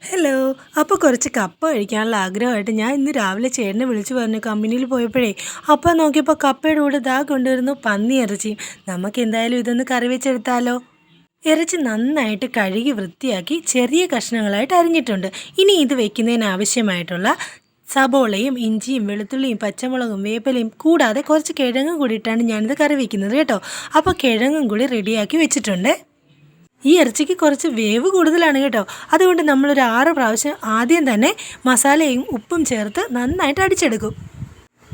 Hello. അപ്പോൾ കുറച്ച് കപ്പ കഴിക്കാനുള്ള ആഗ്രഹമായിട്ട് ഞാൻ ഇന്ന് രാവിലെ ചേട്ടനെ വിളിച്ചു പറഞ്ഞു കമ്പനിയിൽ പോയപ്പോഴേ. അപ്പോൾ നോക്കിയപ്പോൾ കപ്പയുടെ കൂടെ കൊണ്ടുവരുന്നു പന്നി ഇറച്ചിയും. നമുക്ക് എന്തായാലും ഇതൊന്ന് കറി വെച്ചെടുത്താലോ. ഇറച്ചി നന്നായിട്ട് കഴുകി വൃത്തിയാക്കി ചെറിയ കഷ്ണങ്ങളായിട്ട് അരിഞ്ഞിട്ടുണ്ട്. ഇനി ഇത് വെക്കുന്നതിന് ആവശ്യമായിട്ടുള്ള സബോളയും ഇഞ്ചിയും വെളുത്തുള്ളിയും പച്ചമുളകും വേപ്പിലയും കൂടാതെ കുറച്ച് കിഴങ്ങും കൂടി ഇട്ടാണ് ഞാനിത് കറി വയ്ക്കുന്നത് കേട്ടോ. അപ്പോൾ കിഴങ്ങും കൂടി റെഡിയാക്കി വെച്ചിട്ടുണ്ട്. ഈ ഇറച്ചിക്ക് കുറച്ച് വേവ് കൂടുതലാണ് കേട്ടോ. അതുകൊണ്ട് നമ്മളൊരു 6 പ്രാവശ്യം ആദ്യം തന്നെ മസാലയും ഉപ്പും ചേർത്ത് നന്നായിട്ട് അടിച്ചെടുക്കും.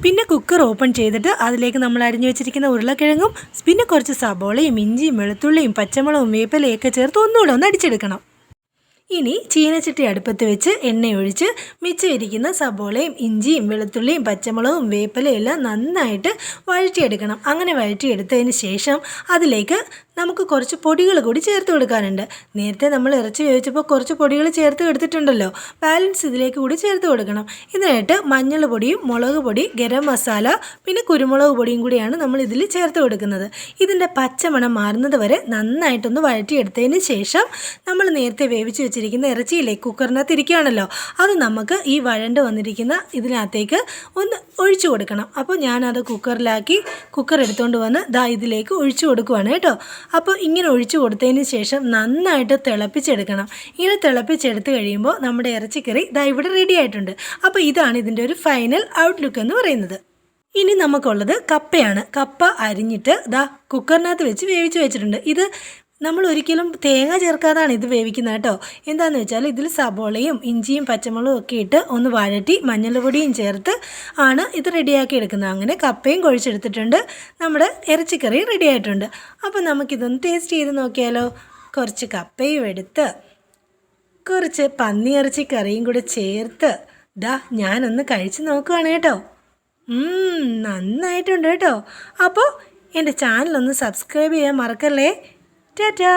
പിന്നെ കുക്കർ ഓപ്പൺ ചെയ്തിട്ട് അതിലേക്ക് നമ്മൾ അരിഞ്ഞു വെച്ചിരിക്കുന്ന ഉരുളക്കിഴങ്ങും പിന്നെ കുറച്ച് സബോളയും ഇഞ്ചിയും വെളുത്തുള്ളിയും പച്ചമുളകും വേപ്പിലയൊക്കെ ചേർത്ത് ഒന്നുകൂടെ ഒന്ന് അടിച്ചെടുക്കണം. ഇനി ചീനച്ചട്ടി അടുപ്പത്ത് വെച്ച് എണ്ണയൊഴിച്ച് മിച്ചമിരിക്കുന്ന സബോളയും ഇഞ്ചിയും വെളുത്തുള്ളിയും പച്ചമുളകും വേപ്പിലയും എല്ലാം നന്നായിട്ട് വഴറ്റിയെടുക്കണം. അങ്ങനെ വഴറ്റിയെടുത്തതിന് ശേഷം അതിലേക്ക് നമുക്ക് കുറച്ച് പൊടികൾ കൂടി ചേർത്ത് കൊടുക്കാനുണ്ട്. നേരത്തെ നമ്മൾ ഇറച്ചി വേവിച്ചപ്പോൾ കുറച്ച് പൊടികൾ ചേർത്ത് എടുത്തിട്ടുണ്ടല്ലോ, ബാലൻസ് ഇതിലേക്ക് കൂടി ചേർത്ത് കൊടുക്കണം. ഇതിനായിട്ട് മഞ്ഞൾ പൊടിയും മുളക് പൊടി ഗരം മസാല പിന്നെ കുരുമുളക് പൊടിയും കൂടിയാണ് നമ്മൾ ഇതിൽ ചേർത്ത് കൊടുക്കുന്നത്. ഇതിൻ്റെ പച്ചമണം മാറുന്നത് വരെ നന്നായിട്ടൊന്ന് വഴറ്റിയെടുത്തതിന് ശേഷം നമ്മൾ നേരത്തെ വേവിച്ച് വെച്ചിരിക്കുന്ന ഇറച്ചിയില്ലേ കുക്കറിനകത്ത് ഇരിക്കുകയാണല്ലോ, അത് നമുക്ക് ഈ വഴണ്ട് വന്നിരിക്കുന്ന ഇതിനകത്തേക്ക് ഒന്ന് ഒഴിച്ചു കൊടുക്കണം. അപ്പോൾ ഞാനത് കുക്കറിലാക്കി കുക്കർ എടുത്തുകൊണ്ട് വന്ന് ഇതിലേക്ക് ഒഴിച്ചു കൊടുക്കുവാണ് കേട്ടോ. അപ്പോൾ ഇങ്ങനെ ഒഴിച്ചു കൊടുത്തതിന് ശേഷം നന്നായിട്ട് തിളപ്പിച്ചെടുക്കണം. ഇങ്ങനെ തിളപ്പിച്ചെടുത്ത് കഴിയുമ്പോൾ നമ്മുടെ ഇറച്ചിക്കറി ഇവിടെ റെഡി ആയിട്ടുണ്ട്. അപ്പോൾ ഇതാണ് ഇതിൻ്റെ ഒരു ഫൈനൽ ഔട്ട്ലുക്ക് എന്ന് പറയുന്നത്. ഇനി നമുക്കുള്ളത് കപ്പയാണ്. കപ്പ അരിഞ്ഞിട്ട് കുക്കറിനകത്ത് വെച്ച് വേവിച്ച് വെച്ചിട്ടുണ്ട്. ഇത് നമ്മൾ ഒരിക്കലും തേങ്ങ ചേർക്കാതാണ് ഇത് വേവിക്കുന്നത് കേട്ടോ. എന്താണെന്ന് വെച്ചാൽ ഇതിൽ സബോളയും ഇഞ്ചിയും പച്ചമുളകും ഒക്കെ ഇട്ട് ഒന്ന് വഴറ്റി മഞ്ഞൾപ്പൊടിയും ചേർത്ത് ആണ് ഇത് റെഡിയാക്കി എടുക്കുന്നത്. അങ്ങനെ കപ്പയും കുഴച്ചെടുത്തിട്ടുണ്ട്, നമ്മുടെ ഇറച്ചിക്കറി റെഡി ആയിട്ടുണ്ട്. അപ്പോൾ നമുക്കിതൊന്ന് ടേസ്റ്റ് ചെയ്ത് നോക്കിയാലോ. കുറച്ച് കപ്പയും എടുത്ത് കുറച്ച് പന്നി ഇറച്ചിക്കറിയും കൂടെ ചേർത്ത് ഞാനൊന്ന് കഴിച്ച് നോക്കുവാണ് കേട്ടോ. നന്നായിട്ടുണ്ട് കേട്ടോ. അപ്പോൾ എൻ്റെ ചാനലൊന്ന് സബ്സ്ക്രൈബ് ചെയ്യാൻ മറക്കല്ലേ. Ta-da!